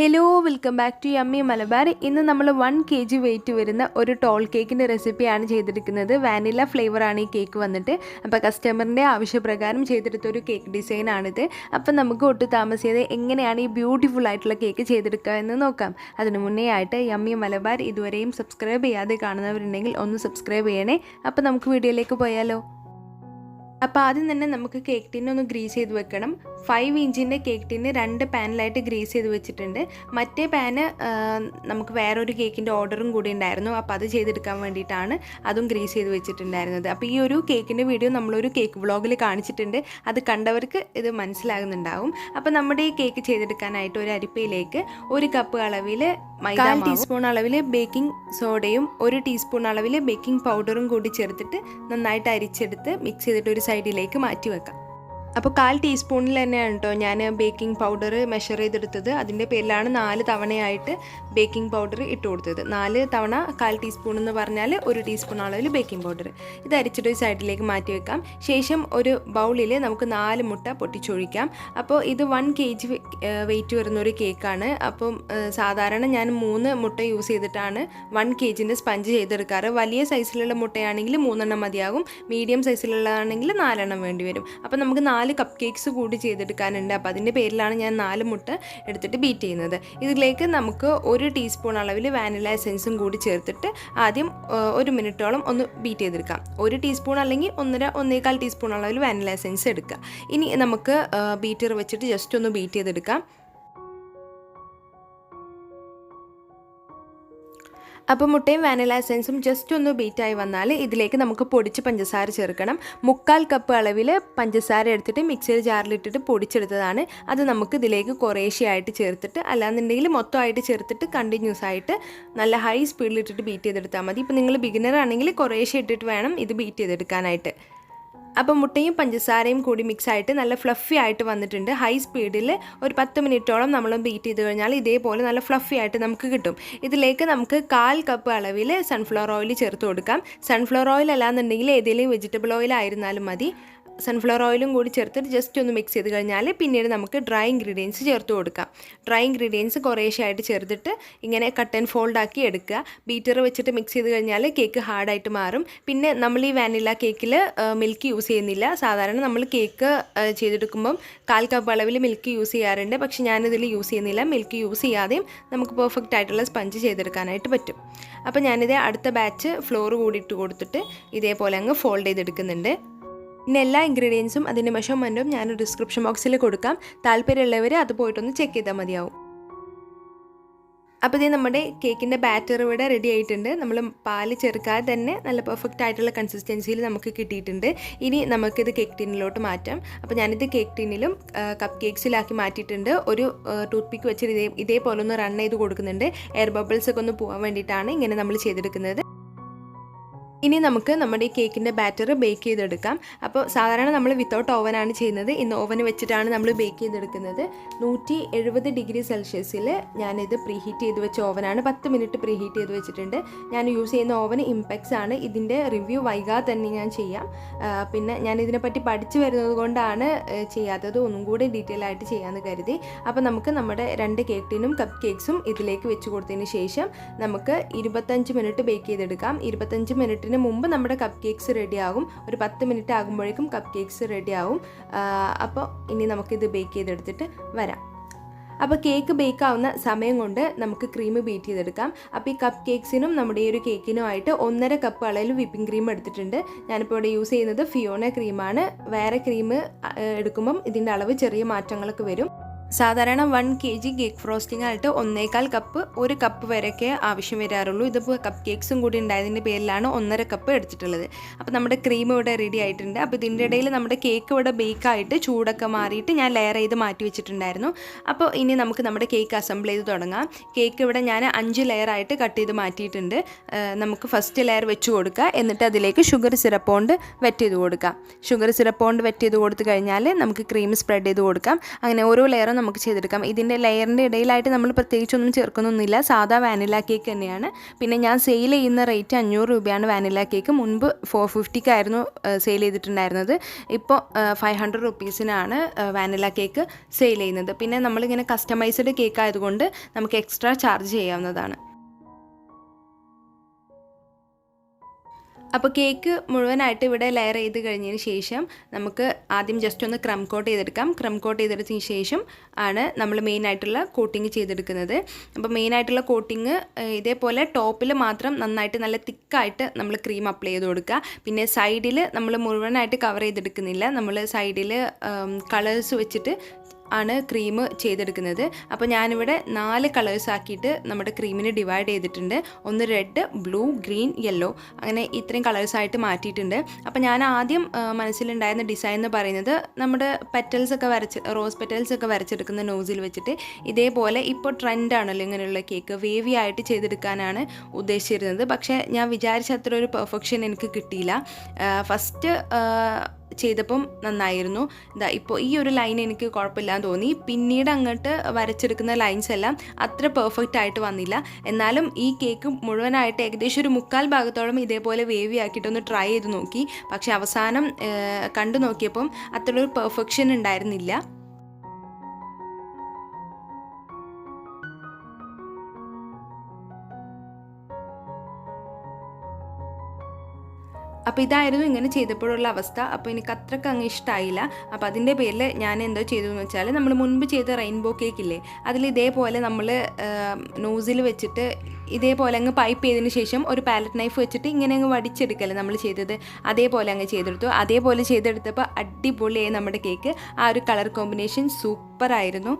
Hello welcome back to yummy Malabar. ഇന്ന് നമ്മൾ 1 kg wait വരുന്ന ഒരു ടോൾ കേക്കിൻ്റെ റെസിപ്പിയാണ് ചെയ്തെടുക്കുന്നത്. വാനില ഫ്ലേവറാണ് ഈ കേക്ക് വന്നിട്ട്. അപ്പോൾ കസ്റ്റമറിൻ്റെ ആവശ്യപ്രകാരം ചെയ്തെടുത്തൊരു കേക്ക് ഡിസൈനാണിത്. അപ്പോൾ നമുക്ക് ഒട്ടും താമസിയാതെ എങ്ങനെയാണ് ഈ ബ്യൂട്ടിഫുൾ ആയിട്ടുള്ള കേക്ക് ചെയ്തെടുക്കുക എന്ന് നോക്കാം. അതിനു മുന്നേ ആയിട്ട് യമ്മി മലബാർ ഇതുവരെയും സബ്സ്ക്രൈബ് ചെയ്യാതെ കാണുന്നവരുണ്ടെങ്കിൽ ഒന്ന് സബ്സ്ക്രൈബ് ചെയ്യണേ. അപ്പോൾ നമുക്ക് വീഡിയോയിലേക്ക് പോയാലോ. അപ്പോൾ ആദ്യം തന്നെ നമുക്ക് കേക്ക് ടിൻ ഒന്ന് ഗ്രീസ് ചെയ്ത് വെക്കണം. 5 ഇഞ്ചിൻ്റെ കേക്ക് ടിന് 2 പാനിലായിട്ട് ഗ്രീസ് ചെയ്ത് വെച്ചിട്ടുണ്ട്. മറ്റേ പാന് നമുക്ക് വേറൊരു കേക്കിൻ്റെ ഓർഡറും കൂടി ഉണ്ടായിരുന്നു. അപ്പോൾ അത് ചെയ്തെടുക്കാൻ വേണ്ടിയിട്ടാണ് അതും ഗ്രീസ് ചെയ്ത് വെച്ചിട്ടുണ്ടായിരുന്നത്. അപ്പോൾ ഈ ഒരു കേക്കിൻ്റെ വീഡിയോ നമ്മളൊരു കേക്ക് വ്ളോഗിൽ കാണിച്ചിട്ടുണ്ട്. അത് കണ്ടവർക്ക് ഇത് മനസ്സിലാകുന്നുണ്ടാവും. അപ്പോൾ നമ്മുടെ ഈ കേക്ക് ചെയ്തെടുക്കാനായിട്ട് ഒരു അരിപ്പയിലേക്ക് 1 കപ്പ് അളവിൽ മൈദ, 1 ടീസ്പൂൺ അളവിൽ ബേക്കിംഗ് സോഡയും 1 ടീസ്പൂൺ അളവിൽ ബേക്കിംഗ് പൗഡറും കൂടി ചേർത്തിട്ട് നന്നായിട്ട് അരിച്ചെടുത്ത് മിക്സ് ചെയ്തിട്ട് ഒരു സൈഡിലേക്ക് മാറ്റി വെക്കാം. അപ്പോൾ 1/4 ടീസ്പൂണിൽ തന്നെയാണ് കേട്ടോ ഞാൻ ബേക്കിംഗ് പൗഡർ മെഷർ ചെയ്തെടുത്തത്. അതിൻ്റെ പേരിലാണ് 4 തവണയായിട്ട് ബേക്കിംഗ് പൗഡർ ഇട്ട് കൊടുത്തത്. 4 തവണ 1/4 ടീസ്പൂൺ എന്ന് പറഞ്ഞാൽ 1 ടീസ്പൂൺ അളവിൽ ബേക്കിംഗ് പൗഡർ. ഇത് അരിച്ചിട്ട് ഒരു സൈഡിലേക്ക് മാറ്റി വെക്കാം. ശേഷം ഒരു ബൗളിൽ നമുക്ക് 4 മുട്ട പൊട്ടിച്ചൊഴിക്കാം. അപ്പോൾ ഇത് 1 kg വെയിറ്റ് വരുന്നൊരു കേക്കാണ്. അപ്പം സാധാരണ ഞാൻ 3 മുട്ട യൂസ് ചെയ്തിട്ടാണ് 1 kgൻ്റെ സ്പഞ്ച് ചെയ്തെടുക്കാറ്. വലിയ സൈസിലുള്ള മുട്ടയാണെങ്കിൽ 3 എണ്ണം മതിയാകും. മീഡിയം സൈസിലുള്ളതാണെങ്കിൽ 4 എണ്ണം വേണ്ടി വരും. അപ്പോൾ നമുക്ക് 4 കപ്പ് കേക്ക്സ് കൂടി ചെയ്തെടുക്കാനുണ്ട്. അപ്പോൾ അതിൻ്റെ പേരിലാണ് ഞാൻ 4 മുട്ട എടുത്തിട്ട് ബീറ്റ് ചെയ്യുന്നത്. ഇതിലേക്ക് നമുക്ക് 1 ടീസ്പൂൺ അളവിൽ വാനില എസൻസും കൂടി ചേർത്തിട്ട് ആദ്യം 1 മിനിറ്റോളം ഒന്ന് ബീറ്റ് ചെയ്തെടുക്കാം. 1 ടീസ്പൂൺ അല്ലെങ്കിൽ 1.5 ടീസ്പൂൺ അളവിൽ വാനില എസൻസ് എടുക്കുക. ഇനി നമുക്ക് ബീറ്റർ വെച്ചിട്ട് ജസ്റ്റ് ഒന്ന് ബീറ്റ് ചെയ്തെടുക്കാം. അപ്പോൾ മുട്ടയും വാനില എസൻസും ജസ്റ്റ് ഒന്ന് ബീറ്റായി വന്നാൽ ഇതിലേക്ക് നമുക്ക് പൊടിച്ച് പഞ്ചസാര ചേർക്കണം. 1/4 കപ്പ് അളവിൽ പഞ്ചസാര എടുത്തിട്ട് മിക്സിയുടെ ജാറിലിട്ടിട്ട് പൊടിച്ചെടുത്തതാണ്. അത് നമുക്ക് ഇതിലേക്ക് കുറേശ്ശെയായിട്ട് ചേർത്തിട്ട് അല്ലാന്നുണ്ടെങ്കിൽ മൊത്തമായിട്ട് ചേർത്തിട്ട് കണ്ടിന്യൂസ് ആയിട്ട് നല്ല ഹൈ സ്പീഡിലിട്ടിട്ട് ബീറ്റ് ചെയ്തെടുത്താൽ മതി. ഇപ്പോൾ നിങ്ങൾ ബിഗിനർ ആണെങ്കിൽ കുറേശ്ശെ ഇട്ടിട്ട് വേണം ഇത് ബീറ്റ് ചെയ്തെടുക്കാനായിട്ട്. അപ്പോൾ മുട്ടയും പഞ്ചസാരയും കൂടി മിക്സായിട്ട് നല്ല ഫ്ലഫി ആയിട്ട് വന്നിട്ടുണ്ട്. ഹൈ സ്പീഡിൽ ഒരു 10 മിനിറ്റോളം നമ്മൾ ബീറ്റ് ചെയ്ത് കഴിഞ്ഞാൽ ഇതേപോലെ നല്ല ഫ്ലഫി ആയിട്ട് നമുക്ക് കിട്ടും. ഇതിലേക്ക് നമുക്ക് 1/4 കപ്പ് അളവിൽ സൺഫ്ലവർ ഓയിൽ ചേർത്ത് കൊടുക്കാം. സൺഫ്ലവർ ഓയിൽ അല്ലാന്നുണ്ടെങ്കിൽ ഏതെങ്കിലും വെജിറ്റബിൾ ഓയിൽ ആയിരുന്നാലും മതി. സൺഫ്ലവർ ഓയിലും കൂടി ചേർത്തിട്ട് ജസ്റ്റ് ഒന്ന് മിക്സ് ചെയ്ത് കഴിഞ്ഞാൽ പിന്നീട് നമുക്ക് ഡ്രൈ ഇൻഗ്രീഡിയൻസ് ചേർത്ത് കൊടുക്കാം. ഡ്രൈ ഇൻഗ്രീഡിയൻസ് കുറേശ്ശായിട്ട് ചേർത്തിട്ട് ഇങ്ങനെ കട്ട് ആൻഡ് ഫോൾഡ് ആക്കി എടുക്കുക. ബീറ്റർ വെച്ചിട്ട് മിക്സ് ചെയ്ത് കഴിഞ്ഞാൽ കേക്ക് ഹാർഡായിട്ട് മാറും. പിന്നെ നമ്മൾ ഈ വാനില കേക്കിൽ മിൽക്ക് യൂസ് ചെയ്യുന്നില്ല. സാധാരണ നമ്മൾ കേക്ക് ചെയ്തെടുക്കുമ്പം 1/4 കപ്പ് അളവിൽ മിൽക്ക് യൂസ് ചെയ്യാറുണ്ട്. പക്ഷേ ഞാനിതിൽ യൂസ് ചെയ്യുന്നില്ല. മിൽക്ക് യൂസ് ചെയ്യാതെയും നമുക്ക് പെർഫെക്റ്റ് ആയിട്ടുള്ള സ്പഞ്ച് ചെയ്തെടുക്കാനായിട്ട് പറ്റും. അപ്പോൾ ഞാനിത് അടുത്ത ബാച്ച് ഫ്ലോർ കൂടി ഇട്ട് കൊടുത്തിട്ട് ഇതേപോലെ അങ്ങ് ഫോൾഡ് ചെയ്തെടുക്കുന്നുണ്ട്. പിന്നെ എല്ലാ ഇൻഗ്രീഡിയൻസും അതിൻ്റെ മെഷർമെൻറ്റും ഞാൻ ഡിസ്ക്രിപ്ഷൻ ബോക്സിൽ കൊടുക്കാം. താല്പര്യമുള്ളവർ അത് പോയിട്ടൊന്ന് ചെക്ക് ചെയ്താൽ മതിയാവും. അപ്പോൾ ഇത് നമ്മുടെ കേക്കിൻ്റെ ബാറ്റർ ഇവിടെ റെഡി ആയിട്ടുണ്ട്. നമ്മൾ പാല് ചേർക്കാതെ തന്നെ നല്ല പെർഫെക്റ്റ് ആയിട്ടുള്ള കൺസിസ്റ്റൻസിയിൽ നമുക്ക് കിട്ടിയിട്ടുണ്ട്. ഇനി നമുക്കിത് കേക്ക് ടിന്നിലോട്ട് മാറ്റാം. അപ്പോൾ ഞാനിത് കേക്ക് ടിന്നിലും കപ്പ് കേക്ക്സിലാക്കി മാറ്റിയിട്ടുണ്ട്. ഒരു ടൂത്ത് പിക്ക് വെച്ചിട്ട് ഇതേപോലെ ഒന്ന് റൺ ചെയ്ത് കൊടുക്കുന്നുണ്ട്. എയർ ബബിൾസ് ഒക്കെ ഒന്ന് പോകാൻ വേണ്ടിയിട്ടാണ് ഇങ്ങനെ നമ്മൾ ചെയ്തെടുക്കുന്നത്. ഇനി നമുക്ക് നമ്മുടെ ഈ കേക്കിൻ്റെ ബാറ്റർ ബേക്ക് ചെയ്തെടുക്കാം. അപ്പോൾ സാധാരണ നമ്മൾ വിത്തൗട്ട് ഓവനാണ് ചെയ്യുന്നത്. ഇന്ന് ഓവൻ വെച്ചിട്ടാണ് നമ്മൾ ബേക്ക് ചെയ്തെടുക്കുന്നത്. 170 ഡിഗ്രി സെൽഷ്യസിൽ ഞാനിത് പ്രീഹീറ്റ് ചെയ്ത് വെച്ച ഓവനാണ്. 10 മിനിറ്റ് പ്രീഹീറ്റ് ചെയ്ത് വെച്ചിട്ടുണ്ട്. ഞാൻ യൂസ് ചെയ്യുന്ന ഓവൻ ഇംപെക്സ് ആണ്. ഇതിൻ്റെ റിവ്യൂ വൈകാതെ തന്നെ ഞാൻ ചെയ്യാം. പിന്നെ ഞാൻ ഇതിനെപ്പറ്റി പഠിച്ചു വരുന്നത് കൊണ്ടാണ് ചെയ്യാത്തത്. ഒന്നും കൂടി ഡീറ്റെയിൽ ആയിട്ട് ചെയ്യാമെന്ന് കരുതി. അപ്പോൾ നമുക്ക് നമ്മുടെ 2 കേക്ക് ടിനും കപ്പ് കേക്ക്സും ഇതിലേക്ക് വെച്ച് കൊടുത്തതിന് ശേഷം നമുക്ക് 25 മിനിറ്റ് ബേക്ക് ചെയ്തെടുക്കാം. 25 മിനിറ്റ് മുമ്പ് നമ്മുടെ കപ്പ് കേക്ക്സ് റെഡി ആകും. ഒരു 10 മിനിറ്റ് ആകുമ്പോഴേക്കും കപ്പ് കേക്ക്സ് റെഡി ആവും. അപ്പോൾ ഇനി നമുക്കിത് ബേക്ക് ചെയ്തെടുത്തിട്ട് വരാം. അപ്പോൾ കേക്ക് ബേക്ക് ആവുന്ന സമയം കൊണ്ട് നമുക്ക് ക്രീം ബീറ്റ് ചെയ്തെടുക്കാം. അപ്പോൾ ഈ കപ്പ് കേക്ക്സിനും നമ്മുടെ ഈ ഒരു കേക്കിനുമായിട്ട് 1.5 കപ്പ് അളവിൽ വിപ്പിംഗ് ക്രീം എടുത്തിട്ടുണ്ട്. ഞാനിപ്പോൾ ഇവിടെ യൂസ് ചെയ്യുന്നത് ഫിയോന ക്രീമാണ്. വേറെ ക്രീം എടുക്കുമ്പം ഇതിൻ്റെ അളവ് ചെറിയ മാറ്റങ്ങളൊക്കെ വരും. സാധാരണ 1 kg കേക്ക് ഫ്രോസ്റ്റിംഗ് ആയിട്ട് 1.25 കപ്പ് 1 കപ്പ് വരെയൊക്കെ ആവശ്യം വരാറുള്ളൂ. ഇതിപ്പോൾ കപ്പ് കേക്ക്സും കൂടി ഉണ്ടായതിൻ്റെ പേരിലാണ് 1.5 കപ്പ് എടുത്തിട്ടുള്ളത്. അപ്പോൾ നമ്മുടെ ക്രീം ഇവിടെ റെഡി ആയിട്ടുണ്ട്. അപ്പോൾ ഇതിൻ്റെ ഇടയിൽ നമ്മുടെ കേക്ക് ഇവിടെ ബേക്കായിട്ട് ചൂടൊക്കെ മാറിയിട്ട് ഞാൻ ലെയർ ചെയ്ത് മാറ്റി വെച്ചിട്ടുണ്ടായിരുന്നു. അപ്പോൾ ഇനി നമുക്ക് നമ്മുടെ കേക്ക് അസംബിൾ ചെയ്ത് തുടങ്ങാം. കേക്ക് ഇവിടെ ഞാൻ 5 ലെയറായിട്ട് കട്ട് ചെയ്ത് മാറ്റിയിട്ടുണ്ട്. നമുക്ക് ഫസ്റ്റ് ലെയർ വെച്ച് കൊടുക്കുക. എന്നിട്ട് അതിലേക്ക് ഷുഗർ സിറപ്പ് കൊണ്ട് വെറ്റ് ചെയ്ത് കൊടുക്കാം. ഷുഗർ സിറപ്പ് കൊണ്ട് വെറ്റ് ചെയ്ത് കൊടുത്തു കഴിഞ്ഞാൽ നമുക്ക് ക്രീം സ്പ്രെഡ് ചെയ്ത് കൊടുക്കാം. അങ്ങനെ ഓരോ ലെയറും നമുക്ക് ചെയ്തെടുക്കാം. ഇതിൻ്റെ ലെയറിൻ്റെ ഇടയിലായിട്ട് നമ്മൾ പ്രത്യേകിച്ചൊന്നും ചേർക്കുന്നൊന്നുമില്ല, സാധാ വാനില കേക്ക് തന്നെയാണ്. പിന്നെ ഞാൻ സെയിൽ ചെയ്യുന്ന റേറ്റ് 500 രൂപയാണ് വാനില കേക്ക്. മുൻപ് 450 സെയിൽ ചെയ്തിട്ടുണ്ടായിരുന്നത്. ഇപ്പോൾ 500 റുപ്പീസിനാണ് വാനില കേക്ക് സെയിൽ ചെയ്യുന്നത്. പിന്നെ നമ്മളിങ്ങനെ കസ്റ്റമൈസ്ഡ് കേക്ക് ആയതുകൊണ്ട് നമുക്ക് എക്സ്ട്രാ ചാർജ് ചെയ്യാവുന്നതാണ്. അപ്പോൾ കേക്ക് മുഴുവനായിട്ട് ഇവിടെ ലെയർ ചെയ്ത് കഴിഞ്ഞതിന് ശേഷം നമുക്ക് ആദ്യം ജസ്റ്റ് ഒന്ന് ക്രം കോട്ട് ചെയ്തെടുക്കാം. ക്രം കോട്ട് ചെയ്തെടുത്തതിന് ശേഷം ആണ് നമ്മൾ മെയിനായിട്ടുള്ള കോട്ടിങ് ചെയ്തെടുക്കുന്നത്. അപ്പോൾ മെയിനായിട്ടുള്ള കോട്ടിങ് ഇതേപോലെ ടോപ്പിൽ മാത്രം നന്നായിട്ട് നല്ല തിക്കായിട്ട് നമ്മൾ ക്രീം അപ്ലൈ ചെയ്ത് കൊടുക്കുക. പിന്നെ സൈഡിൽ നമ്മൾ മുഴുവനായിട്ട് കവർ ചെയ്തെടുക്കുന്നില്ല, നമ്മൾ സൈഡിൽ കളേഴ്സ് വെച്ചിട്ട് ആണ് ക്രീം ചെയ്തെടുക്കുന്നത്. അപ്പോൾ ഞാനിവിടെ 4 കളേഴ്സ് ആക്കിയിട്ട് നമ്മുടെ ക്രീമിന് ഡിവൈഡ് ചെയ്തിട്ടുണ്ട്. ഒന്ന് റെഡ്, ബ്ലൂ, ഗ്രീൻ, യെല്ലോ, അങ്ങനെ ഇത്രയും കളേഴ്സായിട്ട് മാറ്റിയിട്ടുണ്ട്. അപ്പോൾ ഞാൻ ആദ്യം മനസ്സിലുണ്ടായിരുന്ന ഡിസൈൻ എന്ന് പറയുന്നത് നമ്മുടെ റോസ് പെറ്റൽസ് ഒക്കെ വരച്ചെടുക്കുന്ന നോസിൽ വെച്ചിട്ട് ഇതേപോലെ ഇപ്പോൾ ട്രെൻഡാണല്ലോ ഇങ്ങനെയുള്ള കേക്ക്, വേവി ആയിട്ട് ചെയ്തെടുക്കാനാണ് ഉദ്ദേശിച്ചിരുന്നത്. പക്ഷേ ഞാൻ വിചാരിച്ച അത്ര ഒരു പെർഫെക്ഷൻ എനിക്ക് കിട്ടിയില്ല. ഫസ്റ്റ് ചെയ്തപ്പം നന്നായിരുന്നു. ഇപ്പോൾ ഈ ഒരു ലൈൻ എനിക്ക് കുഴപ്പമില്ലാന്ന് തോന്നി. പിന്നീട് അങ്ങോട്ട് വരച്ചെടുക്കുന്ന ലൈൻസ് എല്ലാം അത്ര പെർഫെക്റ്റ് ആയിട്ട് വന്നില്ല. എന്നാലും ഈ കേക്ക് മുഴുവനായിട്ട് ഏകദേശം ഒരു 3/4 ഭാഗത്തോളം ഇതേപോലെ വേവി ആക്കിയിട്ടൊന്ന് ട്രൈ ചെയ്ത് നോക്കി. പക്ഷേ അവസാനം കണ്ടു നോക്കിയപ്പം അത്ര ഒരു പെർഫെക്ഷൻ ഉണ്ടായിരുന്നില്ല. അപ്പോൾ ഇതായിരുന്നു ഇങ്ങനെ ചെയ്തപ്പോഴുള്ള അവസ്ഥ. അപ്പോൾ എനിക്ക് അത്രയ്ക്ക് അങ്ങ് ഇഷ്ടമായില്ല. അപ്പോൾ അതിൻ്റെ പേരിൽ ഞാൻ എന്തോ ചെയ്തു എന്ന് വെച്ചാൽ, നമ്മൾ മുൻപ് ചെയ്ത റെയിൻബോ കേക്കില്ലേ, അതിൽ ഇതേപോലെ നമ്മൾ നോസിൽ വെച്ചിട്ട് ഇതേപോലെ അങ്ങ് പൈപ്പ് ചെയ്തതിന് ശേഷം ഒരു പാലറ്റ് നൈഫ് വെച്ചിട്ട് ഇങ്ങനെ അങ്ങ് വടിച്ചെടുക്കല്ലേ നമ്മൾ ചെയ്തത്, അതേപോലെ അങ്ങ് ചെയ്തെടുത്തു. അതേപോലെ ചെയ്തെടുത്തപ്പോൾ അടിപൊളിയായി നമ്മുടെ കേക്ക്. ആ ഒരു കളർ കോമ്പിനേഷൻ സൂപ്പറായിരുന്നു.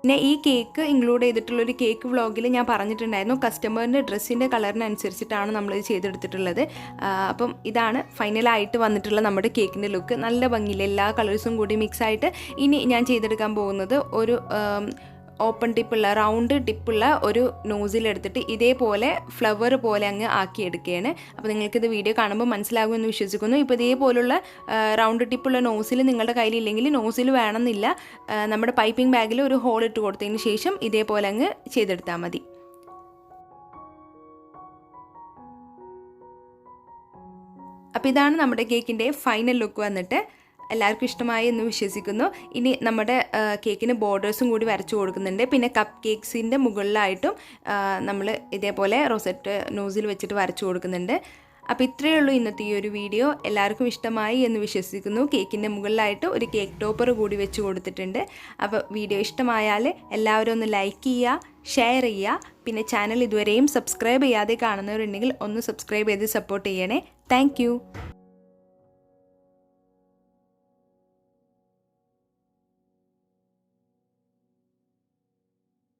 പിന്നെ ഈ കേക്ക് ഇൻക്ലൂഡ് ചെയ്തിട്ടുള്ളൊരു കേക്ക് വ്ളോഗിൽ ഞാൻ പറഞ്ഞിട്ടുണ്ടായിരുന്നു, കസ്റ്റമറിൻ്റെ ഡ്രസ്സിൻ്റെ കളറിനനുസരിച്ചിട്ടാണ് നമ്മളിത് ചെയ്തെടുത്തിട്ടുള്ളത്. അപ്പം ഇതാണ് ഫൈനലായിട്ട് വന്നിട്ടുള്ള നമ്മുടെ കേക്കിൻ്റെ ലുക്ക്. നല്ല ഭംഗിയില്ല, എല്ലാ കളേഴ്സും കൂടി മിക്സായിട്ട്. ഇനി ഞാൻ ചെയ്തെടുക്കാൻ പോകുന്നത് ഒരു ഓപ്പൺ ടിപ്പുള്ള, റൗണ്ട് ടിപ്പുള്ള ഒരു നോസിലെടുത്തിട്ട് ഇതേപോലെ ഫ്ലവർ പോലെ അങ്ങ് ആക്കിയെടുക്കുകയാണ്. അപ്പോൾ നിങ്ങൾക്കിത് വീഡിയോ കാണുമ്പോൾ മനസ്സിലാകുമെന്ന് വിശ്വസിക്കുന്നു. ഇപ്പോൾ ഇതേപോലുള്ള റൗണ്ട് ടിപ്പുള്ള നോസിൽ നിങ്ങളുടെ കയ്യിലില്ലെങ്കിൽ, നോസിൽ വേണമെന്നില്ല, നമ്മുടെ പൈപ്പിംഗ് ബാഗിൽ ഒരു ഹോൾ ഇട്ട് കൊടുത്തതിന് ശേഷം ഇതേപോലെ അങ്ങ് ചെയ്തെടുത്താൽ മതി. അപ്പോൾ ഇതാണ് നമ്മുടെ കേക്കിൻ്റെ ഫൈനൽ ലുക്ക് വന്നിട്ട്. എല്ലാവർക്കും ഇഷ്ടമായി എന്ന് വിശ്വസിക്കുന്നു. ഇനി നമ്മുടെ കേക്കിന് ബോർഡേഴ്സും കൂടി വരച്ചു കൊടുക്കുന്നുണ്ട്. പിന്നെ കപ്പ് കേക്ക്സിൻ്റെ മുകളിലായിട്ടും നമ്മൾ ഇതേപോലെ റോസറ്റ് നോസിൽ വെച്ചിട്ട് വരച്ചു കൊടുക്കുന്നുണ്ട്. അപ്പോൾ ഇത്രയേ ഉള്ളൂ ഇന്നത്തെ ഈ ഒരു വീഡിയോ. എല്ലാവർക്കും ഇഷ്ടമായി എന്ന് വിശ്വസിക്കുന്നു. കേക്കിൻ്റെ മുകളിലായിട്ട് ഒരു കേക്ക് ടോപ്പർ കൂടി വെച്ച് കൊടുത്തിട്ടുണ്ട്. അപ്പോൾ വീഡിയോ ഇഷ്ടമായാൽ എല്ലാവരും ഒന്ന് ലൈക്ക് ചെയ്യുക, ഷെയർ ചെയ്യുക. പിന്നെ ചാനൽ ഇതുവരെയും സബ്സ്ക്രൈബ് ചെയ്യാതെ കാണുന്നവരുണ്ടെങ്കിൽ ഒന്ന് സബ്സ്ക്രൈബ് ചെയ്ത് സപ്പോർട്ട് ചെയ്യണേ. താങ്ക്